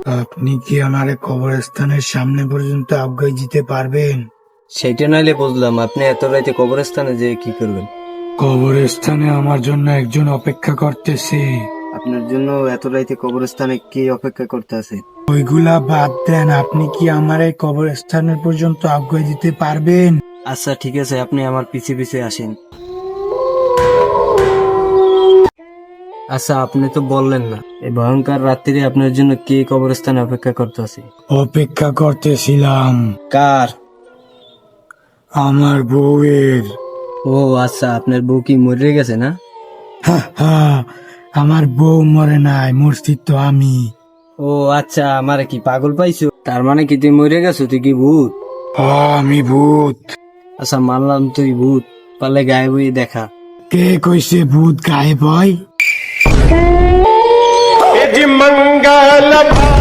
আপনি কি আমার কবরস্থানের সামনে পর্যন্ত আজ্ঞা দিতে পারবেন? সেইটা নাইলে বুঝলাম, আপনি এত রাইতে কবরস্থানে যে কি করবেন? কবরস্থানে আমার জন্য একজন অপেক্ষা করতেছে। আপনার জন্য এত রাইতে কবরস্থানে কে অপেক্ষা করতে আছে? ওইগুলা বাদ দেন, আপনি কি আমার এই কবরস্থানের পর্যন্ত আজ্ঞা দিতে পারবেন? আচ্ছা ঠিক আছে, আপনি আমার পিছে পিছে আসেন। আচ্ছা, আপনি তো বললেন না এই ভয়ঙ্কর রাত্রিরে আপনার জন্য কে কবরস্থানে অপেক্ষা করতে আছে? অপেক্ষা করতেছিলাম কার? আমার বউয়ের। ও আচ্ছা, আপনার বউ কি মরে গেছে না? হা, হা, আমার বউ মরে নাই, মরছি তো আমি। ও আচ্ছা, আমারে কি পাগল পাইছো? তার মানে কি তুই মরে গেছো? তুই কি ভূত? আমি ভূত। আচ্ছা মানলাম তুই ভূত, পারলে গায়েব হয়ে দেখা। কে কইছে ভূত গায়েব হয়? मंगल